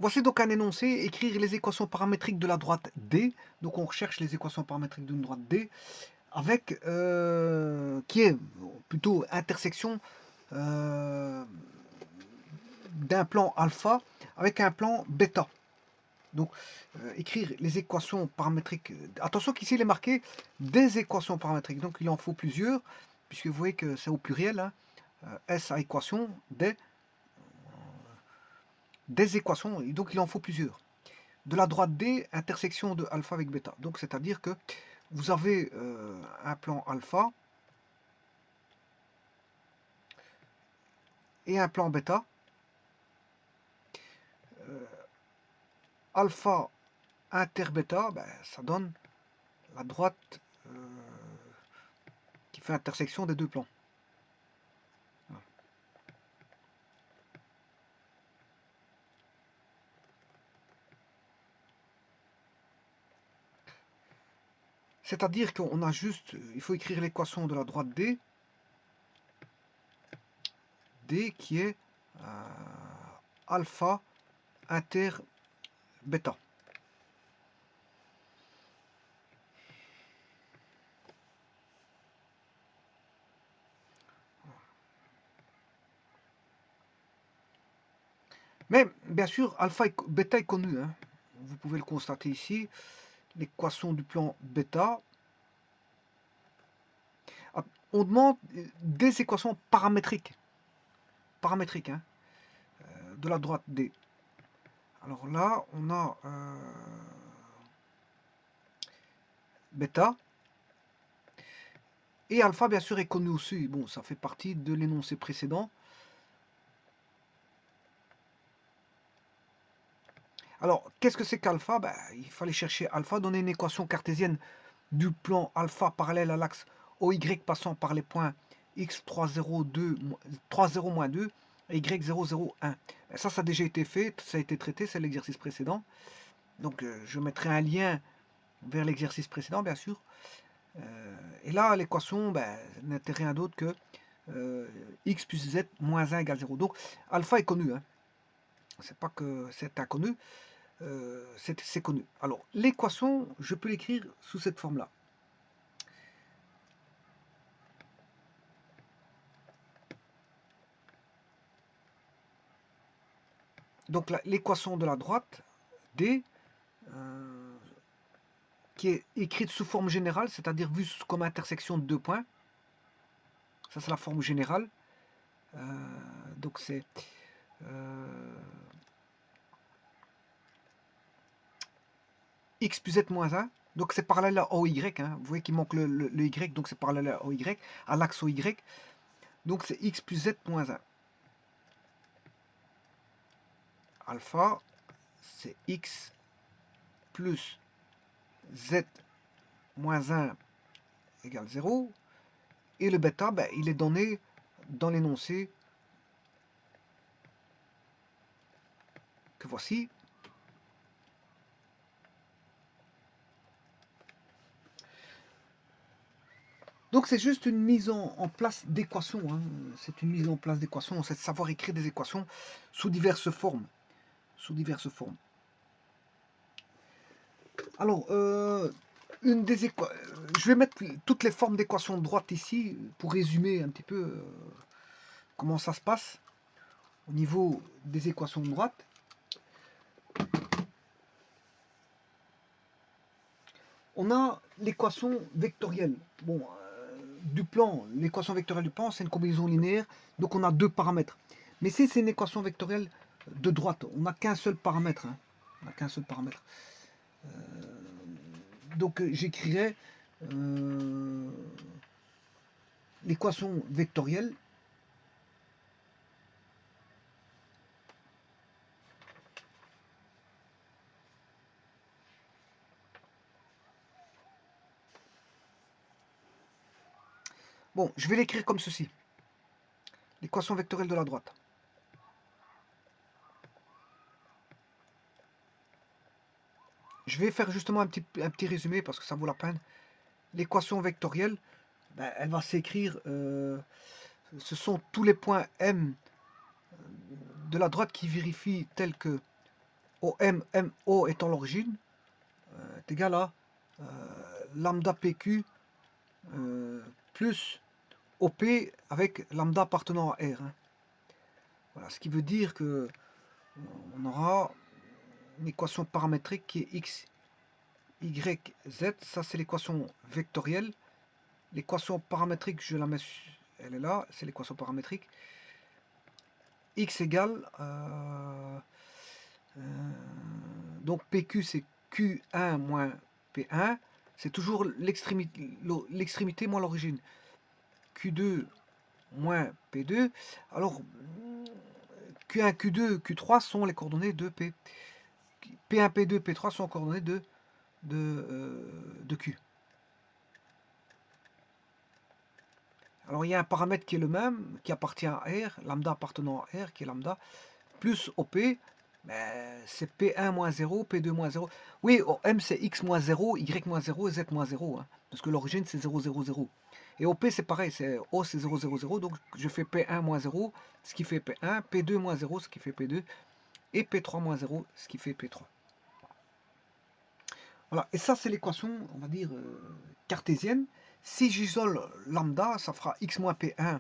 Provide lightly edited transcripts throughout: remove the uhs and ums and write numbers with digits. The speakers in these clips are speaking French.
Voici donc un énoncé, écrire les équations paramétriques de la droite D. Donc on recherche les équations paramétriques d'une droite D avec qui est plutôt intersection d'un plan alpha avec un plan bêta. Donc écrire les équations paramétriques. Attention qu'ici il est marqué des équations paramétriques. Donc il en faut plusieurs, puisque vous voyez que c'est au pluriel. Hein, S à équation, des équations, et donc il en faut plusieurs. De la droite D, intersection de alpha avec bêta. Donc c'est-à-dire que vous avez un plan alpha et un plan bêta. Alpha inter bêta, ben, ça donne la droite qui fait intersection des deux plans. Voilà. C'est-à-dire qu'on a juste, il faut écrire l'équation de la droite D, D qui est alpha inter bêta. Mais bien sûr, alpha et bêta est connu. Hein. Vous pouvez le constater ici. L'équation du plan bêta. On demande des équations paramétriques. Paramétriques, hein, de la droite D. Alors là, on a bêta. Et alpha, bien sûr, est connu aussi. Bon, ça fait partie de l'énoncé précédent. Alors, qu'est-ce que c'est qu'alpha? Ben, il fallait chercher alpha, donner une équation cartésienne du plan alpha parallèle à l'axe OY passant par les points x3, 2, 3,0, 2 et y0, 0, 1. Ça a déjà été fait, ça a été traité, c'est l'exercice précédent. Donc, je mettrai un lien vers l'exercice précédent, bien sûr. Et là, l'équation ben, n'était rien d'autre que x plus z moins 1 égale 0. Donc, alpha est connu. Hein. C'est pas que c'est inconnu, c'est connu. Alors, l'équation, je peux l'écrire sous cette forme-là. Donc, l'équation de la droite, D, qui est écrite sous forme générale, c'est-à-dire vue comme intersection de deux points. Ça, c'est la forme générale. Donc, c'est x plus z moins 1. Donc, c'est parallèle à OY. Hein. Vous voyez qu'il manque le Y, donc c'est parallèle à OY, à l'axe OY. Donc, c'est x plus z moins 1. Alpha, c'est x plus z moins 1 égale 0. Et le bêta, ben, il est donné dans l'énoncé que voici. Donc c'est juste une mise en place d'équations. Hein. C'est une mise en place d'équations, c'est de savoir écrire des équations sous diverses formes. Sous diverses formes. Alors, je vais mettre toutes les formes d'équations de droite ici pour résumer un petit peu comment ça se passe au niveau des équations de droite. On a l'équation vectorielle. Bon, du plan, l'équation vectorielle du plan, c'est une combinaison linéaire, donc on a deux paramètres. Mais si c'est une équation vectorielle de droite, on n'a qu'un seul paramètre. Hein. On n'a qu'un seul paramètre. Donc j'écrirai l'équation vectorielle. Bon, je vais l'écrire comme ceci. L'équation vectorielle de la droite. Je vais faire justement un petit résumé parce que ça vaut la peine. L'équation vectorielle, ben, elle va s'écrire, ce sont tous les points M de la droite qui vérifient tel que OM, MO étant l'origine, est égal à lambda PQ plus OP avec lambda appartenant à R. Hein. Voilà, ce qui veut dire que on aura une équation paramétrique qui est x, y, z. Ça, c'est l'équation vectorielle. L'équation paramétrique, je la mets, elle est là, c'est l'équation paramétrique. X égale, donc PQ, c'est Q1 moins P1. C'est toujours l'extrémité moins l'origine. Q2 moins P2. Alors, Q1, Q2, Q3 sont les coordonnées de P. P1, P2, P3 sont coordonnées de Q. Alors il y a un paramètre qui est le même, qui appartient à R, lambda appartenant à R, qui est lambda, plus OP, c'est P1 moins 0, P2 moins 0. Oui, M c'est X moins 0, Y moins 0 et Z moins 0, hein, parce que l'origine c'est 0, 0, 0. Et OP c'est pareil, O c'est 0, 0, 0, donc je fais P1 moins 0, ce qui fait P1, P2 moins 0, ce qui fait P2, et P3 moins 0, ce qui fait P3. Voilà, et ça c'est l'équation, on va dire, cartésienne. Si j'isole lambda, ça fera X moins P1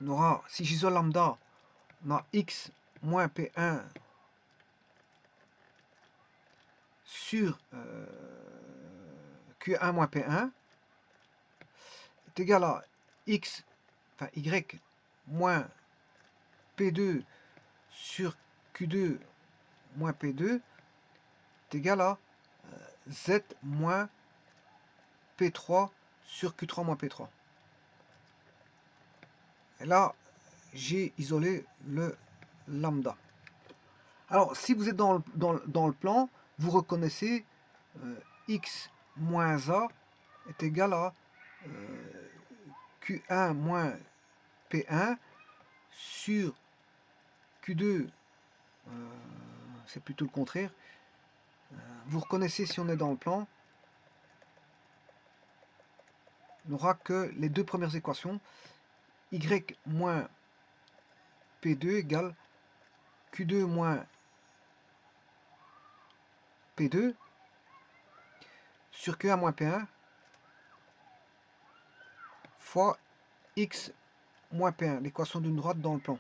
on aura, si j'isole lambda, on a X moins P1 sur Q1 moins P1 est égal à X, enfin Y moins P2 sur Q2 moins P2 est égal à Z moins P3 sur Q3 moins P3. Et là, j'ai isolé le lambda. Alors, si vous êtes dans le plan, vous reconnaissez X moins A est égal à Q1 moins P1 sur Q2, c'est plutôt le contraire. Vous reconnaissez si on est dans le plan, on n'aura que les deux premières équations. Y moins P2 égale Q2 moins P2 sur Q1 moins P1 fois X moins P1, l'équation d'une droite dans le plan.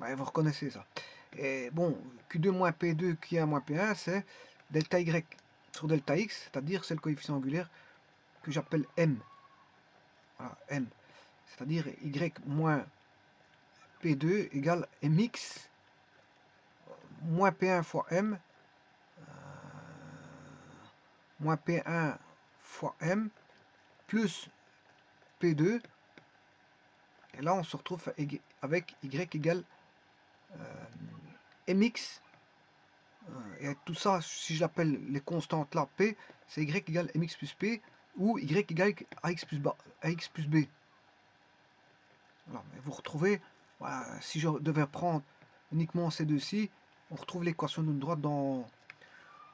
Ouais, vous reconnaissez ça. Et bon, Q2 moins P2, Q1 moins P1, c'est delta Y sur delta X, c'est-à-dire c'est le coefficient angulaire que j'appelle M. Voilà, M. C'est-à-dire Y moins P2 égale MX moins P1 fois M moins P1 fois M plus P2. Et là, on se retrouve avec Y égale MX. Et tout ça, si je l'appelle les constantes là, P, c'est Y égale MX plus P ou Y égale AX plus B. Voilà, mais vous retrouvez, voilà, si je devais prendre uniquement ces deux-ci, on retrouve l'équation d'une droite dans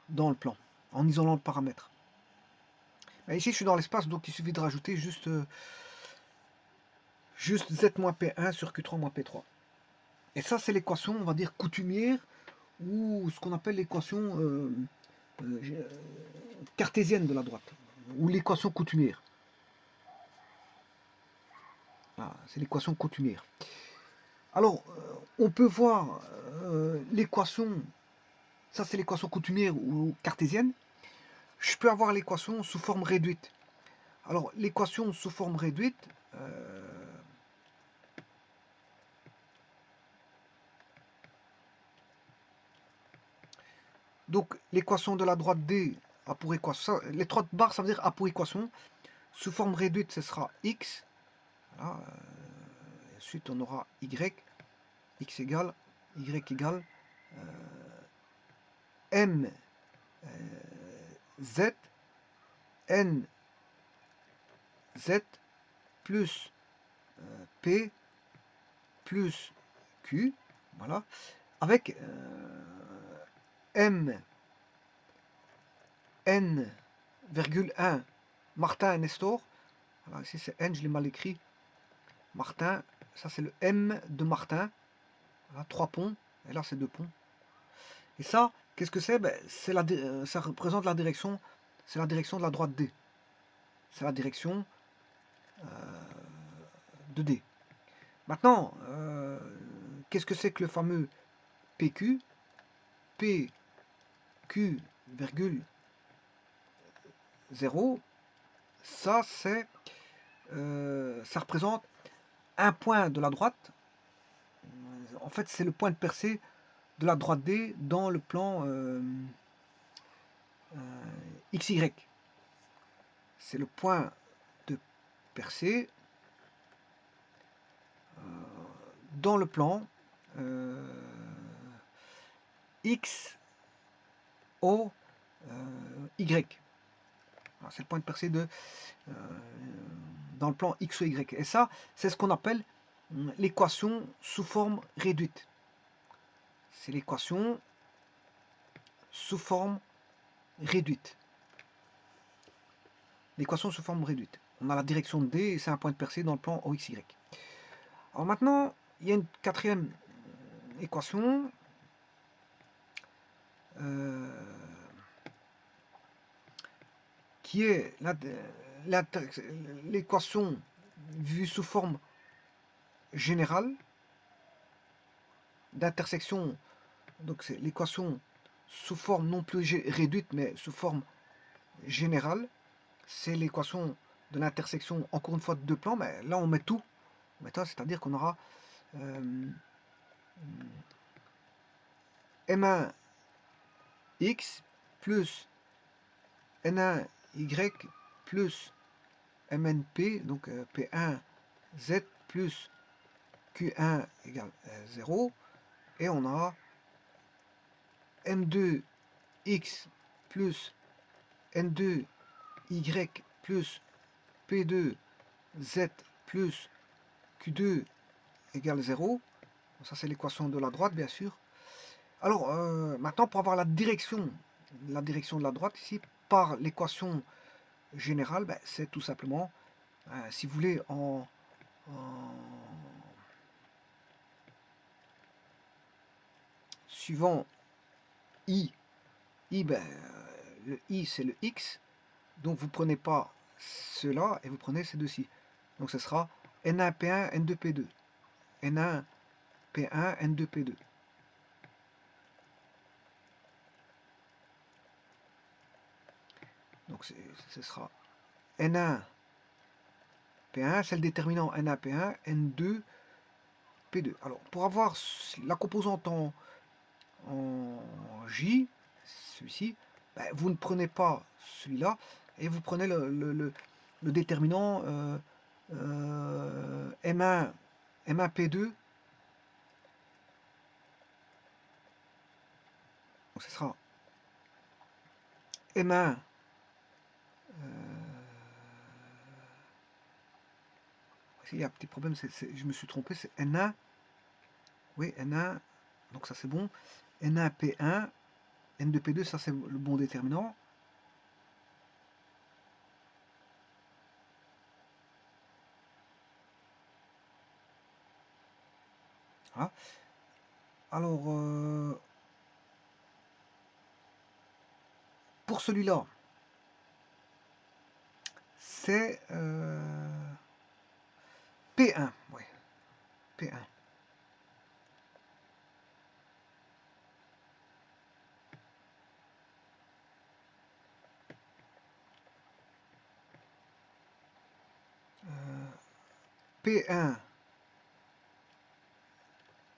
le plan, en isolant le paramètre. Mais ici, je suis dans l'espace, donc il suffit de rajouter juste Z moins P1 sur Q3 moins P3. Et ça, c'est l'équation, on va dire, coutumière, ou ce qu'on appelle l'équation cartésienne de la droite, ou l'équation coutumière. Voilà, c'est l'équation coutumière. Alors, on peut voir l'équation, ça c'est l'équation coutumière ou cartésienne. Je peux avoir l'équation sous forme réduite. Alors, l'équation sous forme réduite, donc l'équation de la droite D a pour équation, les trois barres ça veut dire A pour équation. Sous forme réduite, ce sera X. Voilà, ensuite, on aura Y. X égale, Y égale M Z N Z plus P plus Q, voilà, avec M N, 1 Martin et Nestor, Alors ici c'est N, je l'ai mal écrit. Martin, ça c'est le M de Martin. Voilà, 3 ponts, et là c'est 2 ponts. Et ça, qu'est-ce que c'est? Ben, ça représente la direction, c'est la direction de la droite D. C'est la direction de D. Maintenant, qu'est-ce que c'est que le fameux PQ? PQ, virgule 0, ça c'est, ça représente un point de la droite. En fait, c'est le point de percée de la droite D dans le plan XY. C'est le point de percée dans le plan X, O, Y. C'est le point de percée dans le plan X ou Y. Et ça, c'est ce qu'on appelle l'équation sous forme réduite. C'est l'équation sous forme réduite. L'équation sous forme réduite. On a la direction de D et c'est un point de percée dans le plan OXY. Alors maintenant, il y a une quatrième équation qui est l'équation vue sous forme générale d'intersection. Donc c'est l'équation sous forme non plus réduite mais sous forme générale. C'est l'équation de l'intersection encore une fois de deux plans, mais là on met tout. C'est-à-dire qu'on aura M1x plus N1y plus MNP, donc P1z plus Q1 égale 0, et on a M2x plus N2y plus P2z plus Q2 égale 0. Ça c'est l'équation de la droite bien sûr. Alors maintenant pour avoir la direction de la droite ici par l'équation générale, ben, c'est tout simplement, si vous voulez, suivant I, ben, le I c'est le X, donc vous prenez pas cela et vous prenez ces deux-ci. Donc ce sera N1 P1 N2 P2. N1 P1 N2 P2. Donc ce sera N1 P1, c'est le déterminant N1 P1, N2 P2. Alors pour avoir la composante en J, celui-ci, ben, vous ne prenez pas celui-là et vous prenez le déterminant M1 P2. Donc ce sera M1 il y a un petit problème, je me suis trompé, c'est N1. Oui, N1, donc ça c'est bon. N1 P1, N2 P2, ça c'est le bon déterminant. Voilà. Alors, pour celui-là, c'est P1. Ouais, P1. P1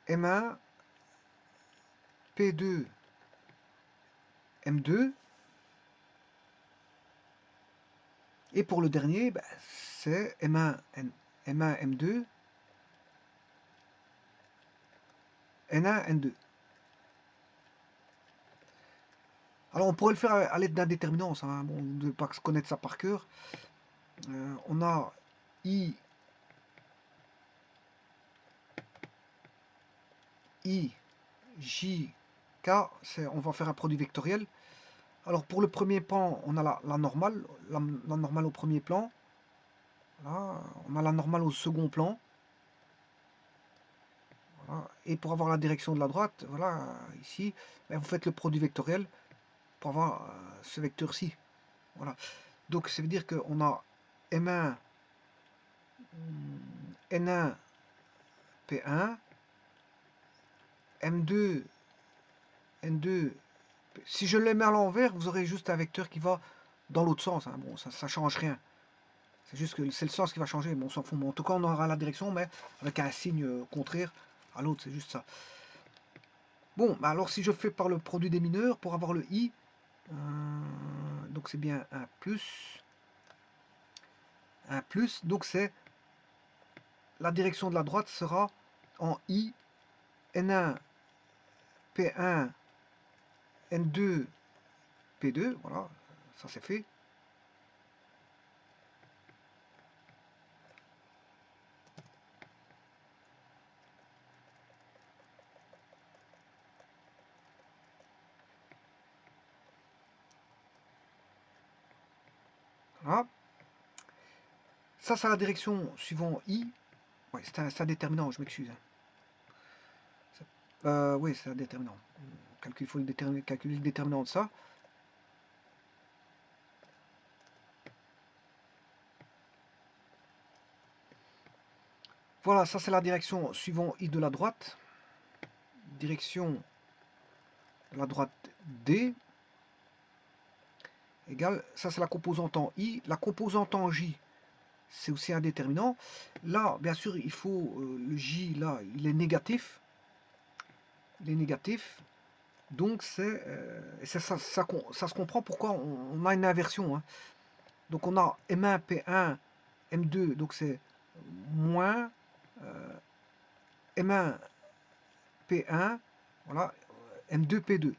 M1 P2 M2 et pour le dernier bah, c'est M1 M2 N1 N2. Alors on pourrait le faire à l'aide d'un déterminant, ça, hein. Bon, vous ne devez pas connaître ça par cœur. On a I J, K, on va faire un produit vectoriel. Alors pour le premier plan, on a la normale, la normale au premier plan. Voilà, on a la normale au second plan. Voilà. Et pour avoir la direction de la droite, voilà, ici, ben, vous faites le produit vectoriel pour avoir ce vecteur-ci. Voilà. Donc ça veut dire qu'on a M1, N1, P1, M2, N2. Si je le mets à l'envers, vous aurez juste un vecteur qui va dans l'autre sens. Hein. Bon, ça ne change rien. C'est juste que c'est le sens qui va changer. Bon, on s'en fout. Bon, en tout cas, on aura la direction, mais avec un signe contraire à l'autre. C'est juste ça. Bon, bah alors si je fais par le produit des mineurs, pour avoir le I, donc c'est bien un plus. Un plus. Donc c'est la direction de la droite sera en I, N1, P1, N2, P2. Voilà, ça c'est fait. Voilà. Ça, c'est la direction suivant I. Ouais, c'est un déterminant, je m'excuse. Oui, c'est un déterminant. Il faut calculer le déterminant de ça. Voilà, ça c'est la direction suivant I de la droite. Direction de la droite D égale, ça c'est la composante en I. La composante en J, c'est aussi un déterminant. Là, bien sûr, il faut, le J, là, il est négatif. Il est négatif. Donc c'est ça, se comprend pourquoi on a une inversion. Hein. Donc on a M1, P1, M2, donc c'est moins M1, P1, voilà, M2, P2.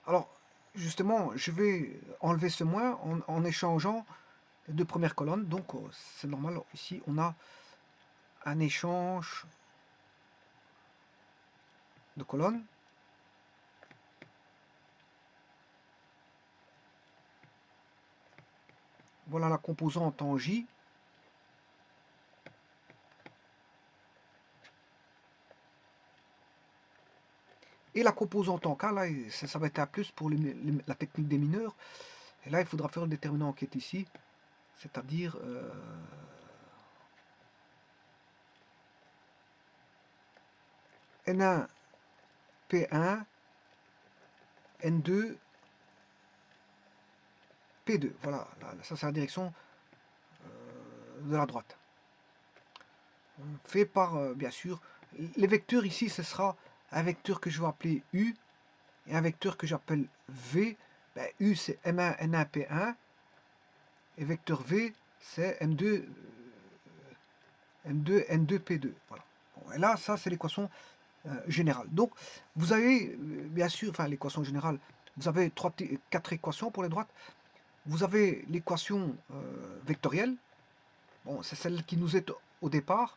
Alors, justement, je vais enlever ce moins en échangeant les deux premières colonnes. Donc, c'est normal, ici, on a un échange de colonnes. Voilà la composante en J. Et la composante en K, là, ça va être un plus pour la technique des mineurs. Et là, il faudra faire le déterminant qui est ici, c'est-à-dire N1, P1, N2, P2. Voilà, ça c'est la direction de la droite. Fait par, bien sûr, les vecteurs ici, ce sera un vecteur que je vais appeler U et un vecteur que j'appelle V. Ben, U c'est M1, N1, P1 et vecteur V c'est M2, M2, N2, P2. Voilà. Bon, et là, ça c'est l'équation générale. Donc, vous avez, bien sûr, enfin l'équation générale, vous avez 4 équations pour les droites. Vous avez l'équation vectorielle, bon, c'est celle qui nous est au départ,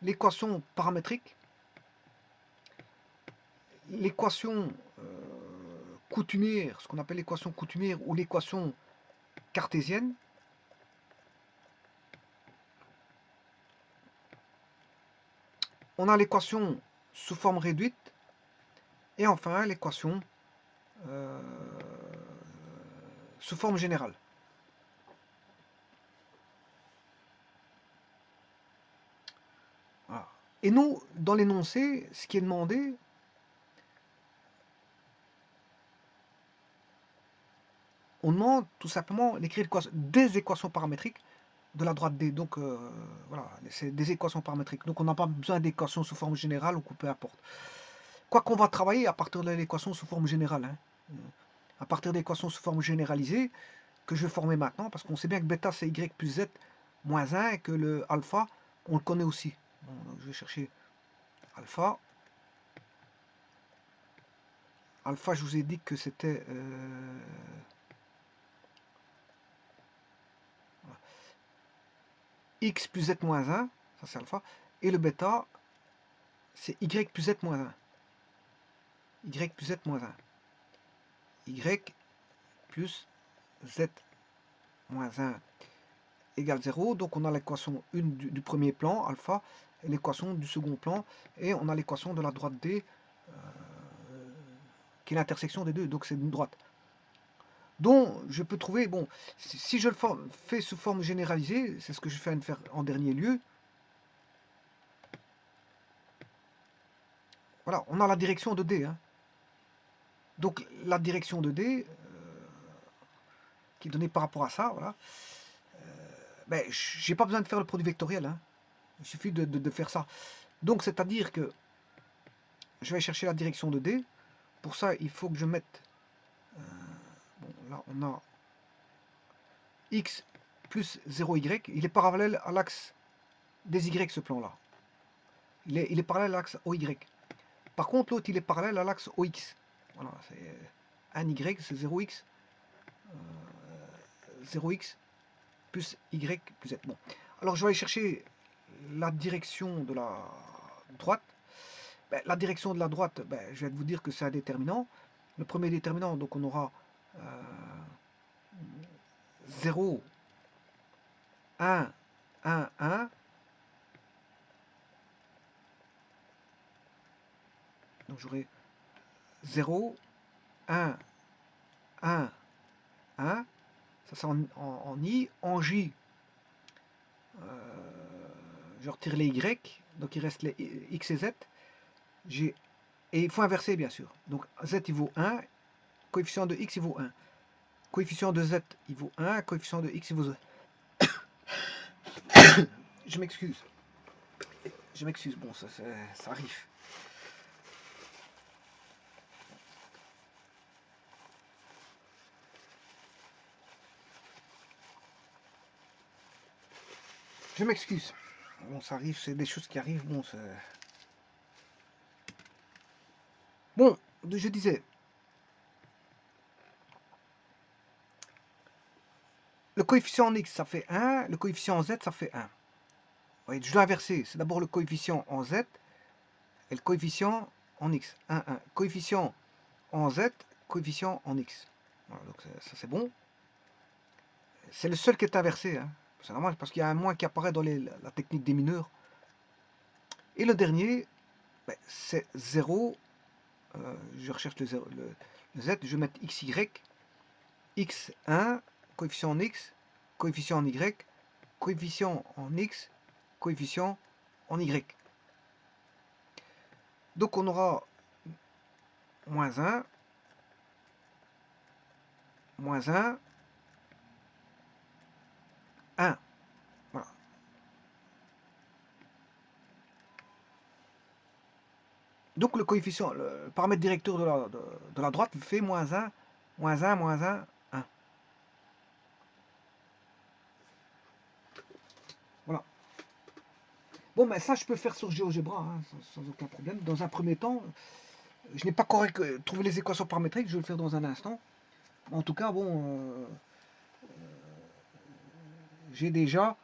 l'équation paramétrique, l'équation coutumière, ce qu'on appelle l'équation coutumière ou l'équation cartésienne. On a l'équation sous forme réduite et enfin l'équation sous forme générale. Voilà. Et nous, dans l'énoncé, ce qui est demandé, on demande tout simplement d'écrire des équations paramétriques de la droite D. Donc voilà, c'est des équations paramétriques. Donc on n'a pas besoin d'équations sous forme générale ou peu importe. Quoi qu'on va travailler à partir de l'équation sous forme générale. Hein. À partir d'équations sous forme généralisée que je vais former maintenant, parce qu'on sait bien que bêta c'est y plus z moins 1 et que le alpha, on le connaît aussi. Bon, donc je vais chercher alpha. Alpha, je vous ai dit que c'était x plus z moins 1, ça c'est alpha, et le bêta, c'est y plus z moins 1. Y plus z moins 1. Y plus z moins 1 égale 0. Donc on a l'équation 1 du premier plan, alpha, et l'équation du second plan, et on a l'équation de la droite D, qui est l'intersection des deux, donc c'est une droite. Donc je peux trouver, bon, si je le fais sous forme généralisée, c'est ce que je vais faire en dernier lieu. Voilà, on a la direction de D. Hein. Donc la direction de D, qui est donnée par rapport à ça, voilà. Ben, j'ai pas besoin de faire le produit vectoriel. Hein. Il suffit de faire ça. Donc c'est-à-dire que je vais chercher la direction de D. Pour ça, il faut que je mette... bon, là, on a x plus 0y. Il est parallèle à l'axe des y, ce plan-là. Il est parallèle à l'axe OY. Par contre, l'autre, il est parallèle à l'axe OX. Voilà, c'est 1y, c'est 0x. 0x plus y plus z. Bon. Alors, je vais aller chercher la direction de la droite. Ben, la direction de la droite, ben, je vais vous dire que c'est un déterminant. Le premier déterminant, donc on aura 0, 1, 1, 1. Donc j'aurai 0, 1, 1, 1. Ça c'est en I. En J, je retire les Y. Donc il reste les X et Z. Et il faut inverser bien sûr. Donc Z il vaut 1. Coefficient de X il vaut 1. Coefficient de Z il vaut 1. Coefficient de X il vaut 0. Je m'excuse. Je m'excuse. Bon, ça arrive. Je m'excuse. Bon, ça arrive, c'est des choses qui arrivent. Bon, bon, je disais. Le coefficient en x, ça fait 1. Le coefficient en z, ça fait 1. Oui, je dois inverser. C'est d'abord le coefficient en z et le coefficient en x. 1, 1. Coefficient en z, coefficient en x. Voilà, donc ça c'est bon. C'est le seul qui est inversé. Hein. C'est normal parce qu'il y a un moins qui apparaît dans la technique des mineurs. Et le dernier, ben, c'est 0. Je recherche le z. Je vais mettre xy. x1, coefficient en x, coefficient en y, coefficient en x, coefficient en y. Donc on aura moins 1, moins 1, 1. Voilà. Donc le coefficient, le paramètre directeur de la droite fait moins 1, moins 1, moins 1, 1. Voilà. Bon, mais ça, je peux faire sur GeoGebra, hein, sans aucun problème. Dans un premier temps, je n'ai pas trouvé les équations paramétriques, je vais le faire dans un instant. En tout cas, bon, j'ai déjà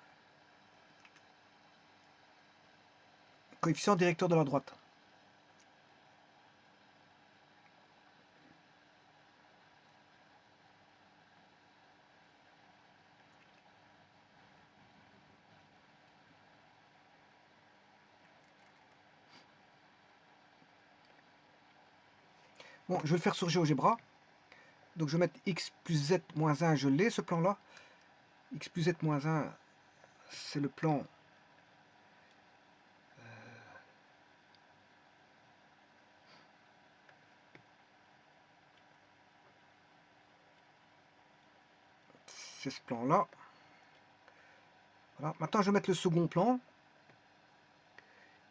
coefficient directeur de la droite. Bon, je vais le faire sur GeoGebra. Donc je vais mettre x plus z moins 1, je l'ai ce plan-là. X plus z moins 1, c'est le plan c'est ce plan-là. Voilà. Maintenant, je vais mettre le second plan,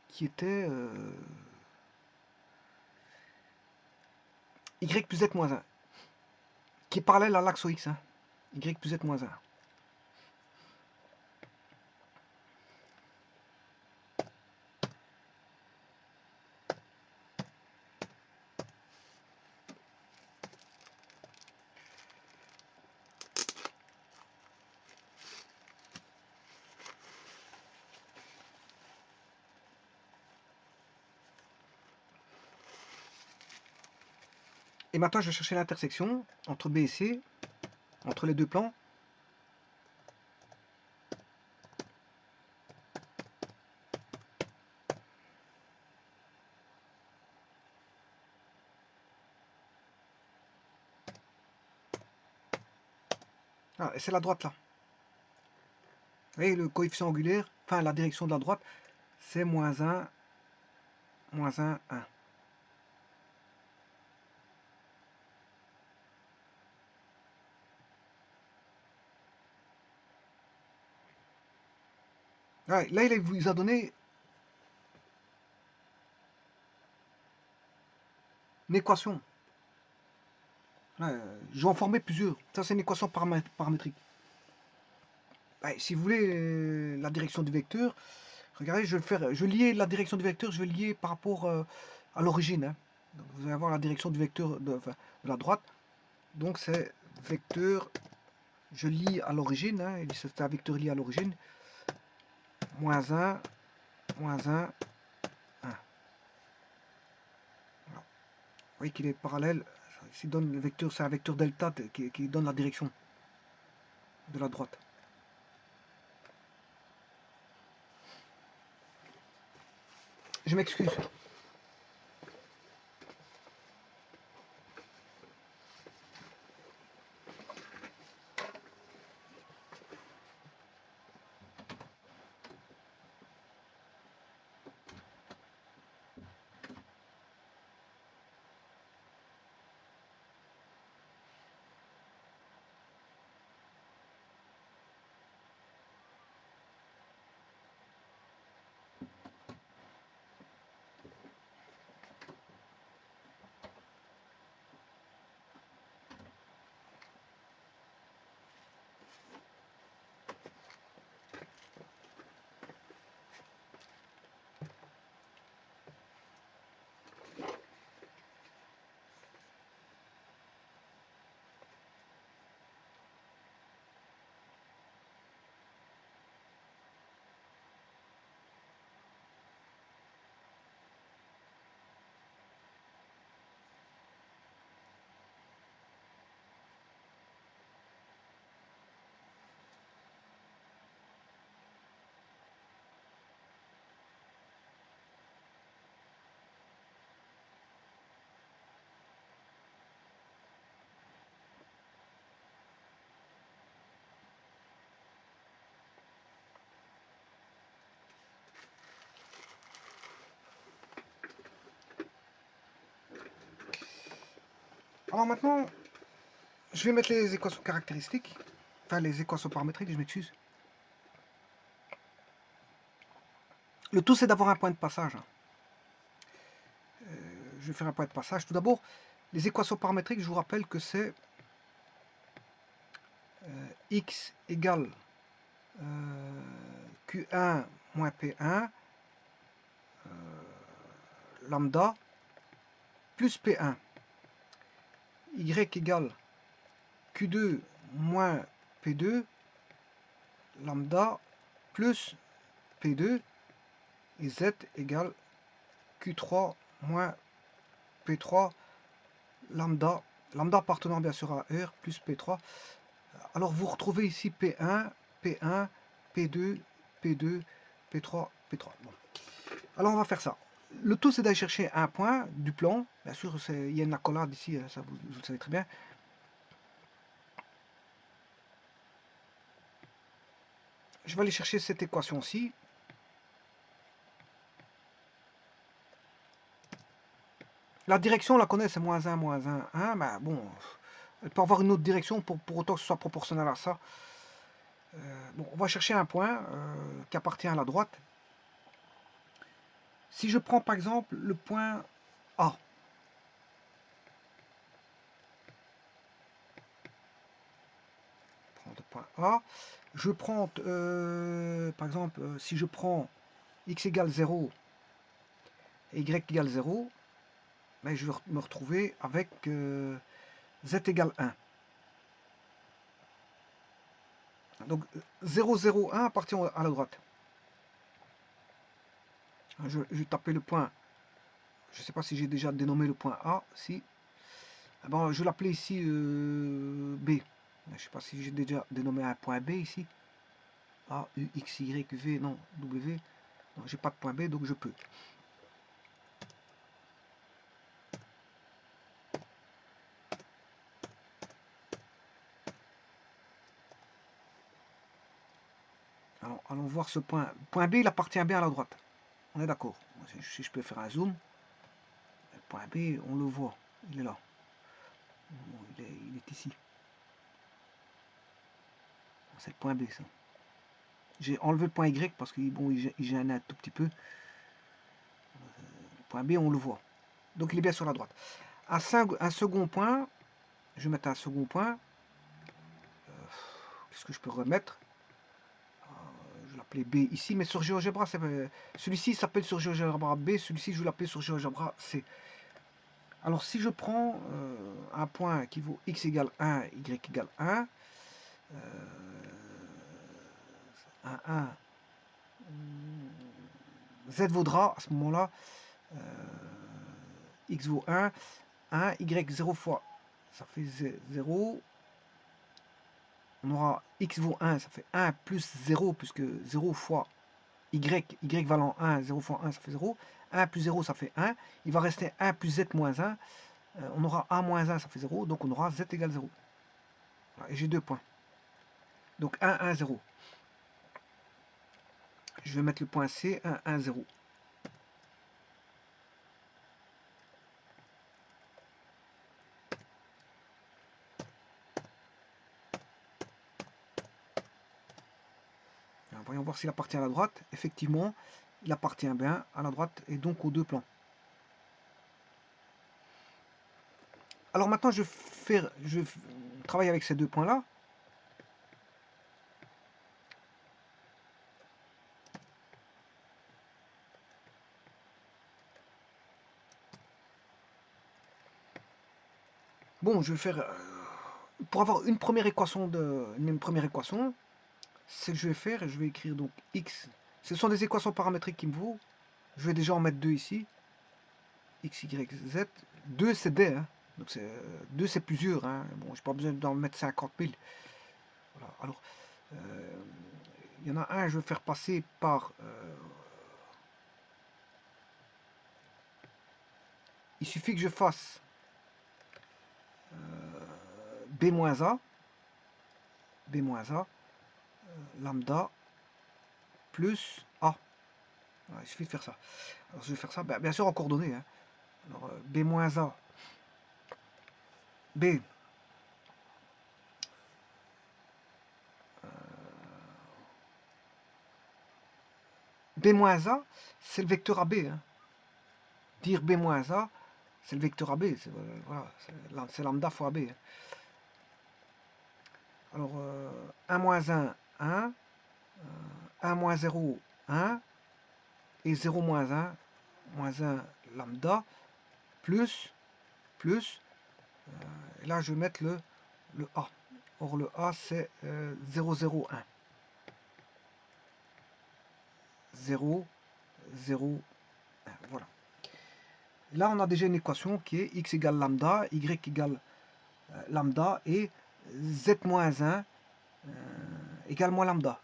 qui était y plus z moins 1, qui est parallèle à l'axe OX. Hein. Y plus z moins 1. Et maintenant, je vais chercher l'intersection entre B et C, entre les deux plans. Ah, et c'est la droite là. Vous voyez, le coefficient angulaire, enfin la direction de la droite, c'est moins 1, 1. Ouais, là, il vous a donné une équation. Ouais, je vais en former plusieurs. Ça, c'est une équation paramétrique. Ouais, si vous voulez la direction du vecteur, regardez, je vais lier la direction du vecteur, je vais lier par rapport à l'origine. Hein. Donc, vous allez avoir la direction du vecteur enfin, de la droite. Donc c'est vecteur, je lie à l'origine, hein, c'est un vecteur lié à l'origine. Moins 1, moins 1, 1. Voilà. Vous voyez qu'il est parallèle. Ici donne le vecteur, c'est un vecteur delta qui donne la direction de la droite. Je m'excuse. Alors maintenant, je vais mettre les équations caractéristiques, enfin les équations paramétriques, je m'excuse. Le tout c'est d'avoir un point de passage. Je vais faire un point de passage. Tout d'abord, les équations paramétriques, je vous rappelle que c'est x égale Q1 moins P1 lambda plus P1. Y égale Q2 moins P2 lambda plus P2 et Z égale Q3 moins P3 lambda, lambda appartenant bien sûr à R plus P3. Alors vous retrouvez ici P1, P1, P2, P2, P3, P3. Bon. Alors on va faire ça. Le tout c'est d'aller chercher un point du plan. Bien sûr, il y a une accolade ici, ça vous le savez très bien. Je vais aller chercher cette équation-ci. La direction, on la connaît, c'est moins 1, moins 1, 1. Mais bon, elle peut avoir une autre direction pour autant que ce soit proportionnel à ça. Bon, on va chercher un point qui appartient à la droite. Si je prends par exemple le point A, prendre point A, je prends par exemple, si je prends x égale 0 et y égale 0, ben, je vais me retrouver avec z égale 1. Donc 0, 0, 1 appartient à la droite. Je vais taper le point. Je ne sais pas si j'ai déjà dénommé le point A. Si. Ah bon, je vais l'appeler ici B. Je ne sais pas si j'ai déjà dénommé un point B ici. A, U, X, Y, V, non, W. Non, j'ai pas de point B, donc je peux. Alors, allons voir ce point. Point B, il appartient bien à la droite. On est d'accord. Si je peux faire un zoom, le point B, on le voit. Il est là. Bon, il est ici. C'est le point B, ça. J'ai enlevé le point Y parce qu'il bon, il gêne un tout petit peu. Le point B, on le voit. Donc, il est bien sur la droite. Un second point, je vais mettre un second point. Qu'est-ce que je peux remettre? Je vais l'appeler B ici, mais sur GeoGebra, celui-ci s'appelle sur GeoGebra B, celui-ci, je vais l'appeler sur GeoGebra C. Alors, si je prends un point qui vaut x égale 1, y égale 1, 1, z vaudra, à ce moment-là, x vaut 1, y 0 fois, ça fait 0. On aura x vaut 1, ça fait 1 plus 0, puisque 0 fois y valant 1, 0 fois 1, ça fait 0. 1 plus 0, ça fait 1. Il va rester 1 plus z moins 1. On aura a moins 1, ça fait 0. Donc on aura z égale 0. Voilà, et j'ai 2 points. Donc 1, 1, 0. Je vais mettre le point C, 1, 1, 0. Alors, voyons voir s'il appartient à la droite. Effectivement, il appartient bien à la droite et donc aux deux plans. Alors maintenant, je travaille avec ces deux points-là. Bon, je vais faire... pour avoir une première équation, ce que je vais faire, je vais écrire donc x. Ce sont des équations paramétriques qu'il me faut. Je vais déjà en mettre deux ici. X, Y, Z. 2 c'est D. Hein. Donc 2 c'est plusieurs. Hein. Bon, j'ai pas besoin d'en mettre 50 000. Voilà. Alors, il y en a un, je vais faire passer par... il suffit que je fasse B-A. B-A. Lambda plus A. Voilà, il suffit de faire ça. Alors, je vais faire ça, bien sûr en coordonnées. Hein. Alors, B-A. B. B-A, c'est le vecteur AB. Hein. Dire B-A, c'est le vecteur AB. Voilà, c'est lambda fois AB. Hein. Alors, 1 moins 1, 1. 1 moins 0, 1. Et 0 moins 1, moins 1 lambda, plus, et là je vais mettre le A. Or le A c'est 0, 0, 1. 0, 0, 1. Voilà. Là on a déjà une équation qui est x égale lambda, y égale lambda et z moins 1 égale moins lambda.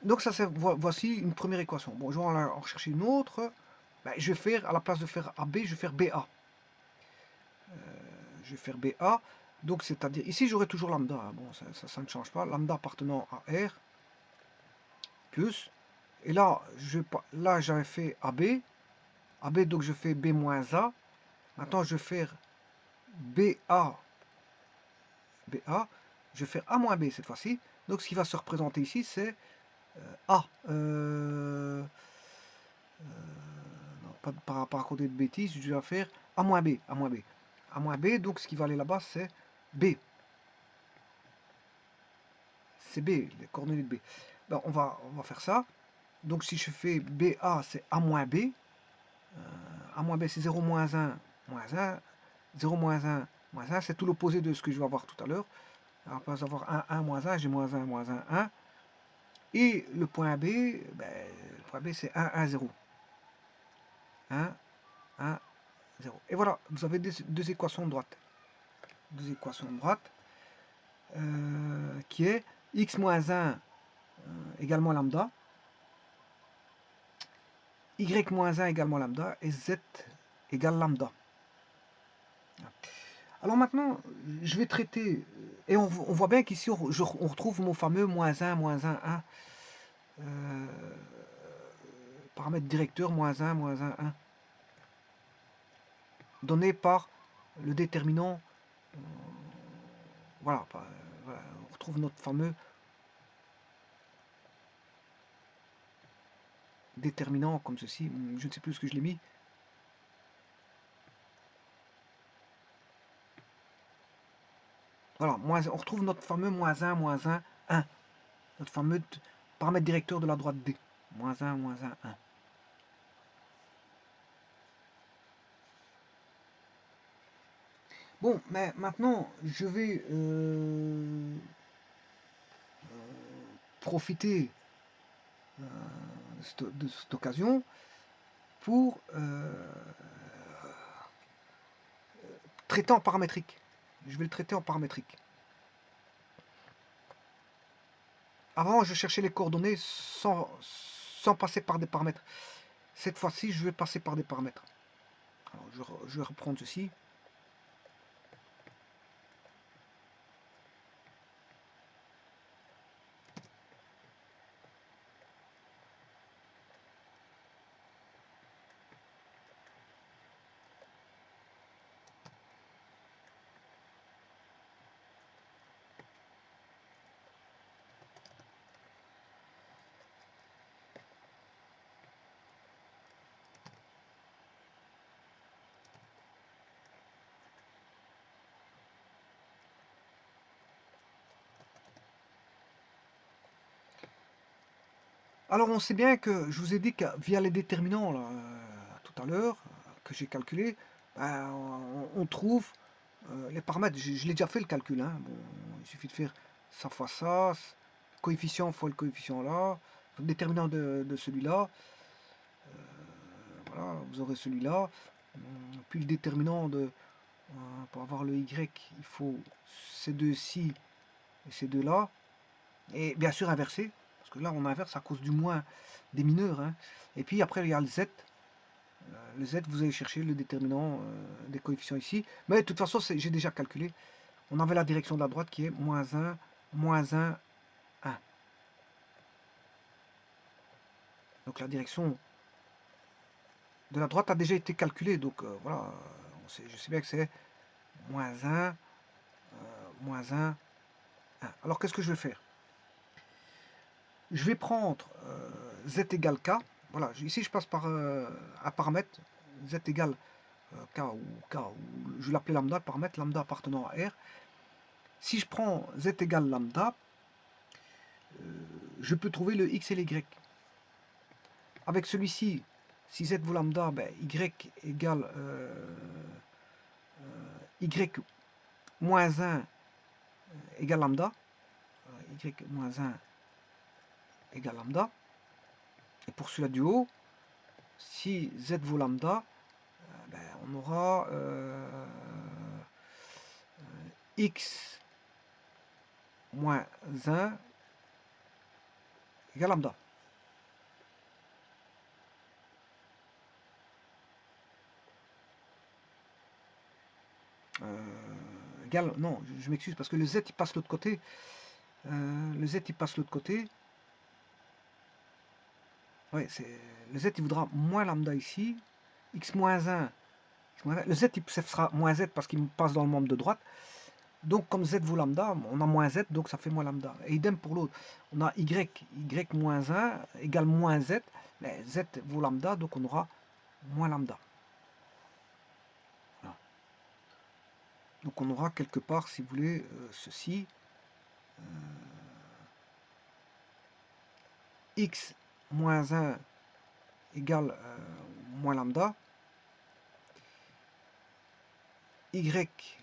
Donc ça c'est voici une première équation. Bon, je vais en chercher une autre. Ben, je vais faire, à la place de faire AB, je vais faire BA. Je vais faire BA. Donc c'est-à-dire, ici j'aurai toujours lambda. Hein. Bon, ça ne change pas. Lambda appartenant à R. Plus. Et là, j'avais fait AB. AB, donc je fais B moins A. Maintenant, je vais faire BA. BA. Je vais faire A moins B cette fois-ci. Donc ce qui va se représenter ici, c'est A. Non, pas par raconter de bêtises, je vais faire A moins B. A moins B. A moins B, donc ce qui va aller là-bas, c'est B. C'est B, les coordonnées de B. Ben, on va faire ça. Donc si je fais BA, c'est A moins B. A moins B, c'est 0 moins 1, moins 1. 0 moins 1, moins 1. C'est tout l'opposé de ce que je vais avoir tout à l'heure. Alors, on va avoir 1, 1, moins 1. J'ai moins 1, moins 1, 1. Et le point B, le point B, c'est 1, 1, 0. 1, 1, 0. Et voilà, vous avez deux équations de droite. deux équations de droite, qui est x moins 1 également lambda, y moins 1 également lambda, et z égale lambda. Alors maintenant, je vais traiter, et on voit bien qu'ici, on retrouve mon fameux moins 1, moins 1, 1. Paramètre directeur, moins 1, moins 1, 1. Donné par le déterminant. Voilà, on retrouve notre fameux déterminant comme ceci. Je ne sais plus ce que je l'ai mis. Voilà, on retrouve notre fameux moins 1, moins 1, 1. Notre fameux paramètre directeur de la droite D. Moins 1, moins 1, 1. Bon, mais maintenant, je vais profiter de cette occasion pour traiter en paramétrique. Je vais le traiter en paramétrique. Avant, je cherchais les coordonnées sans passer par des paramètres. Cette fois-ci, je vais passer par des paramètres. Alors, je vais reprendre ceci. Alors, on sait bien que je vous ai dit que via les déterminants là, tout à l'heure, que j'ai calculé, ben, on trouve les paramètres. Je l'ai déjà fait le calcul. Hein. Bon, il suffit de faire ça fois ça, coefficient fois le coefficient là, le déterminant de celui-là. Voilà, vous aurez celui-là. Puis le déterminant de pour avoir le y, il faut ces deux-ci et ces deux-là. Et bien sûr inversé, parce que là on inverse à cause du moins des mineurs. Hein. Et puis après il y a le z. Le z, vous allez chercher le déterminant des coefficients ici. Mais de toute façon, j'ai déjà calculé. On avait la direction de la droite qui est moins 1, moins 1, 1. Donc la direction de la droite a déjà été calculée. Donc voilà, je sais bien que c'est moins 1, moins 1, 1. Alors qu'est-ce que je vais faire? Je vais prendre z égale k. Voilà, ici je passe par un paramètre, z égale k, ou je vais l'appeler lambda, le paramètre lambda appartenant à R. Si je prends z égale lambda, je peux trouver le x et l'y. Avec celui-ci, si z vaut lambda, ben, y égale y moins 1 égale lambda. Y moins 1 égale lambda. Et pour celui-là du haut, si z vaut lambda, ben, on aura x moins 1 égale lambda. Égal, non, je m'excuse parce que le z il passe l'autre côté. Le z il passe l'autre côté. Ouais, le z il voudra moins lambda ici. X moins 1. Le z il sera moins z parce qu'il passe dans le membre de droite. Donc comme z vaut lambda, on a moins z, donc ça fait moins lambda. Et idem pour l'autre. On a y moins 1 égale moins z. Mais z vaut lambda, donc on aura moins lambda. Voilà. Donc on aura quelque part, si vous voulez, ceci. X moins 1 égale moins lambda. Y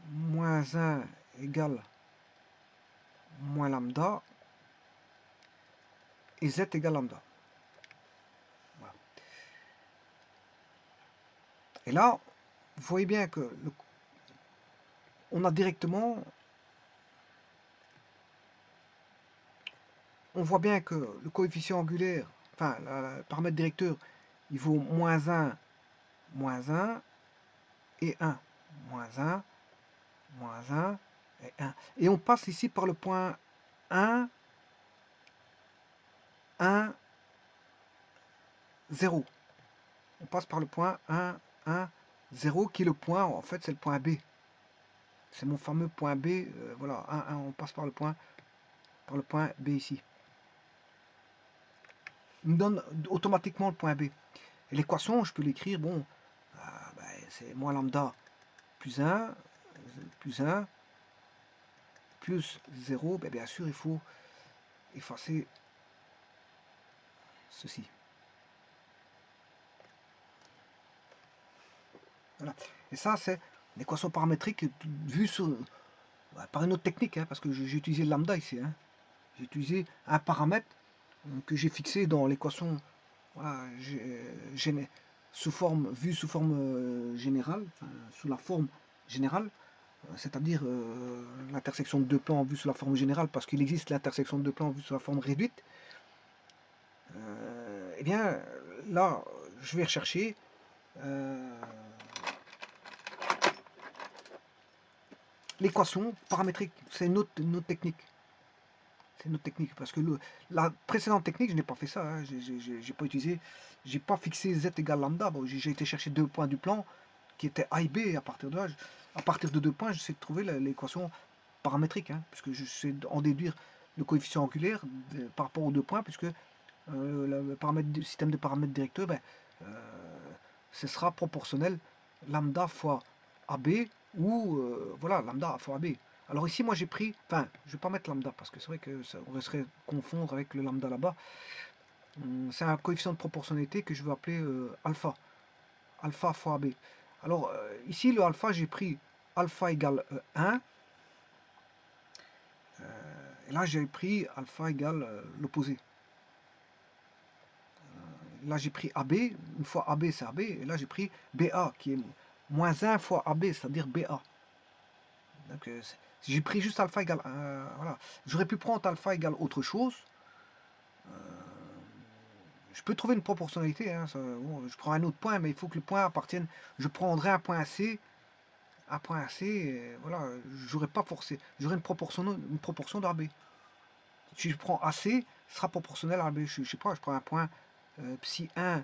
moins 1 égale moins lambda. Et z égale lambda. Voilà. Et là, vous voyez bien que on a directement, on voit bien que le coefficient angulaire, enfin le paramètre directeur, il vaut moins 1 et 1. Moins 1, moins 1 et 1. Et on passe ici par le point 1, 1, 0. On passe par le point 1, 1, 0 qui est le point, en fait c'est le point B. C'est mon fameux point B, voilà, 1, 1, on passe par le point B ici. Il me donne automatiquement le point B. Et l'équation, je peux l'écrire, bon, ben, c'est moins lambda plus 1, plus 1, plus 0, ben, bien sûr il faut effacer ceci. Voilà. Et ça, c'est l'équation paramétrique vue par une autre technique, hein, parce que j'ai utilisé le lambda ici. Hein. J'ai utilisé un paramètre que j'ai fixé dans l'équation, voilà, sous forme générale, enfin, sous la forme générale, c'est-à-dire l'intersection de deux plans vue sous la forme générale, parce qu'il existe l'intersection de deux plans vue sous la forme réduite. Eh bien, là, je vais rechercher l'équation paramétrique. C'est une autre technique. C'est une autre technique, parce que la précédente technique, je n'ai pas fait ça. Hein. J'ai pas utilisé, j'ai pas fixé z égale lambda. Bon, j'ai été chercher deux points du plan qui étaient a et b. Et à partir de là, à partir de deux points, j'essaie de trouver l'équation paramétrique, hein, puisque je sais en déduire le coefficient angulaire par rapport aux deux points, puisque le système de paramètres directeurs, ben, ce sera proportionnel lambda fois AB ou voilà, lambda fois AB. Alors ici, moi j'ai pris, enfin, je vais pas mettre lambda parce que c'est vrai que ça serait confondre avec le lambda là-bas. C'est un coefficient de proportionnalité que je vais appeler alpha. Alpha fois AB. Alors ici, le alpha, j'ai pris alpha égale 1. Et là, j'ai pris alpha égale l'opposé. Là, j'ai pris AB. Une fois AB, c'est AB. Et là, j'ai pris BA qui est moins 1 fois AB, c'est-à-dire BA. Donc, j'ai pris juste alpha égale 1. Voilà. J'aurais pu prendre alpha égale autre chose. Je peux trouver une proportionnalité. Hein, ça, bon, je prends un autre point, mais il faut que le point appartienne. Je prendrai un point C. Un point C, voilà, j'aurais pas forcé. J'aurais une proportion d'AB. Si je prends AC, ce sera proportionnel à AB. Je sais pas, je prends un point psi 1,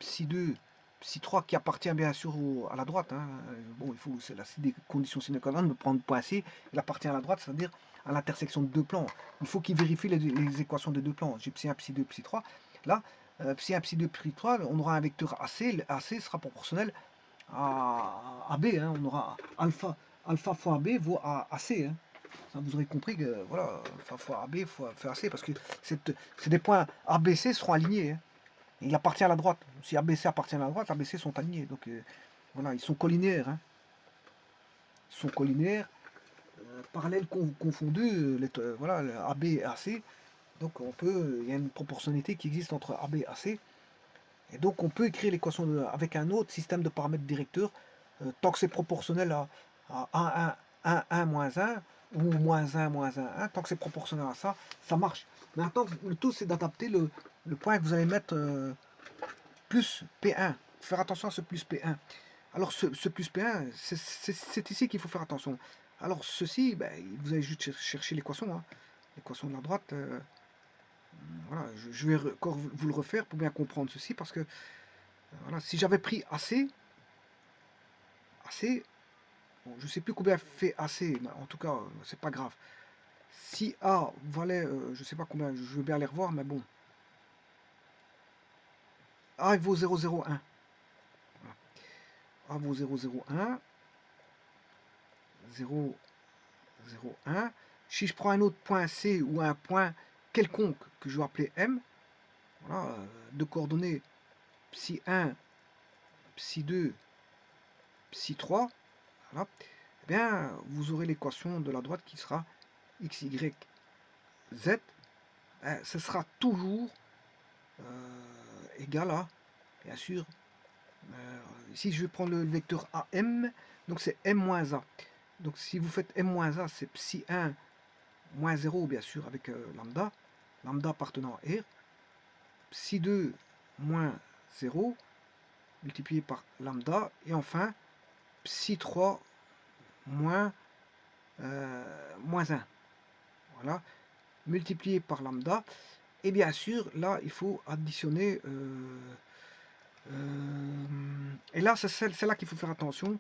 psi 2, psi 3 qui appartient bien sûr à la droite. Hein. Bon, il faut, c'est des conditions sine qua non de prendre point C. Il appartient à la droite, c'est-à-dire à l'intersection de deux plans. Il faut qu'il vérifie les équations des deux plans. J'ai psi 1, psi 2, psi 3. Là, psi 1, psi 2, psi 3, on aura un vecteur AC. Le AC sera proportionnel à B. Hein. On aura alpha fois B vaut AC. Hein. Ça, vous aurez compris que voilà, alpha fois AB fois AC, parce que c'est des points ABC seront alignés. Hein. Il appartient à la droite. Si ABC appartient à la droite, ABC sont alignés. Donc voilà, ils sont collinaires. Hein. Ils sont collinaires, parallèles confondus, voilà, AB et AC. Donc il y a une proportionnalité qui existe entre AB et AC. Et donc on peut écrire l'équation avec un autre système de paramètres directeurs, tant que c'est proportionnel à 1, moins 1, ou moins 1, moins 1, 1, tant que c'est proportionnel à ça, ça marche. Maintenant, le tout c'est d'adapter le point que vous allez mettre plus P1. Faire attention à ce plus P1. Alors ce plus P1, c'est ici qu'il faut faire attention. Alors ceci, ben, vous allez juste chercher l'équation, hein. L'équation de la droite. Voilà, je vais encore vous le refaire pour bien comprendre ceci, parce que voilà, si j'avais pris AC, bon, je ne sais plus combien fait AC, mais en tout cas, c'est pas grave. Si A valait, je ne sais pas combien, je veux bien les revoir, mais bon. A il vaut 0,01. Voilà. A vaut 0,01. 0,01. Si je prends un autre point C ou un point quelconque que je vais appeler M, voilà, de coordonnées psi 1, psi 2, psi 3, voilà, eh bien, vous aurez l'équation de la droite qui sera x, y, z. Ce sera toujours égal à, bien sûr, Ici, je vais prendre le vecteur AM, donc c'est M-A. Donc si vous faites M-A, c'est psi 1 moins 0, bien sûr, avec lambda, lambda appartenant à R, psi 2 moins 0, multiplié par lambda, et enfin psi 3 moins, moins 1. Voilà, multiplié par lambda. Et bien sûr, là, il faut additionner. Et là, c'est là qu'il faut faire attention.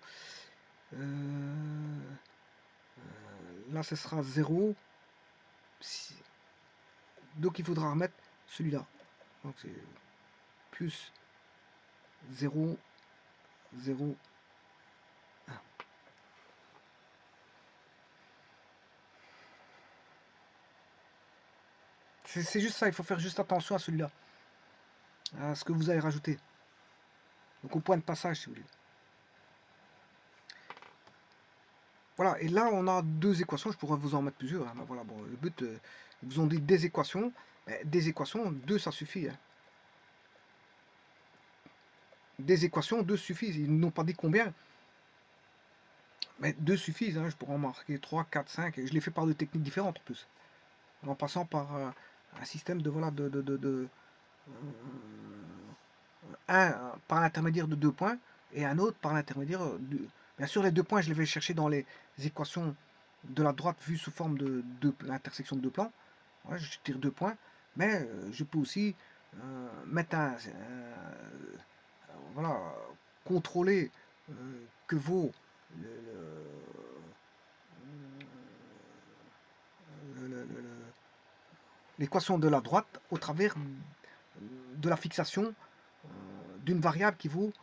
Là, ce sera 0. Donc, il faudra remettre celui-là. Donc, c'est plus 0, 0, 1. C'est juste ça, il faut faire juste attention à celui-là. À ce que vous allez rajouter. Donc, au point de passage, si vous voulez. Voilà, et là on a deux équations, je pourrais vous en mettre plusieurs, hein. Ben voilà, bon, le but, ils vous ont dit des équations, deux ça suffit. Hein. Des équations, deux suffisent, ils n'ont pas dit combien, mais deux suffisent, hein. Je pourrais en marquer 3, 4, 5, et je les fais par deux techniques différentes en plus, en passant par un système de, voilà, un par l'intermédiaire de deux points, et un autre par l'intermédiaire de... Bien sûr, les deux points, je les vais chercher dans les équations de la droite vues sous forme de l'intersection de deux plans. Ouais, je tire deux points, mais je peux aussi mettre voilà, contrôler que vaut l'équation de la droite au travers de la fixation d'une variable qui vaut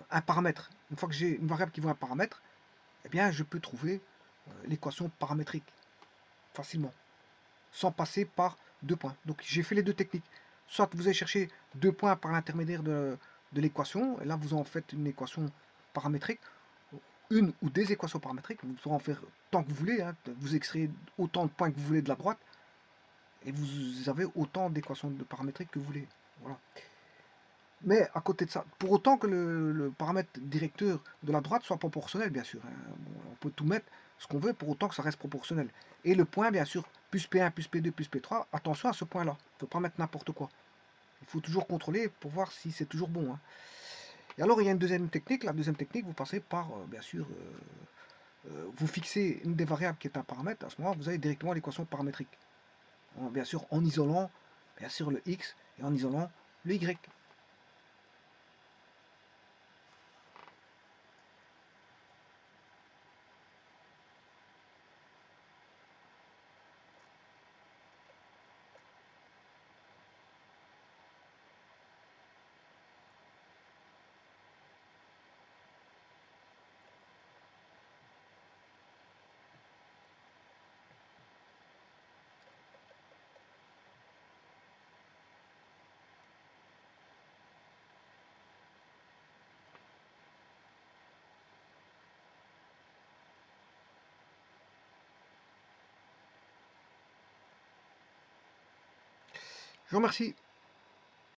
un paramètre. Une fois que j'ai une variable qui vaut un paramètre, eh bien, je peux trouver l'équation paramétrique facilement, sans passer par deux points. Donc j'ai fait les deux techniques. Soit vous allez chercher deux points par l'intermédiaire de l'équation, et là vous en faites une équation paramétrique, une ou des équations paramétriques, vous pourrez en faire tant que vous voulez, hein. Vous extrayez autant de points que vous voulez de la droite, et vous avez autant d'équations de paramétriques que vous voulez. Voilà. Mais à côté de ça, pour autant que le paramètre directeur de la droite soit proportionnel, bien sûr. Hein. Bon, on peut tout mettre ce qu'on veut, pour autant que ça reste proportionnel. Et le point, bien sûr, plus P1, plus P2, plus P3, attention à ce point-là. Il ne faut pas mettre n'importe quoi. Il faut toujours contrôler pour voir si c'est toujours bon. Hein. Et alors, il y a une deuxième technique. La deuxième technique, vous passez par, bien sûr, vous fixez une des variables qui est un paramètre. À ce moment-là, vous avez directement l'équation paramétrique. Bien sûr, en isolant, bien sûr, le X et en isolant le Y. Je vous remercie.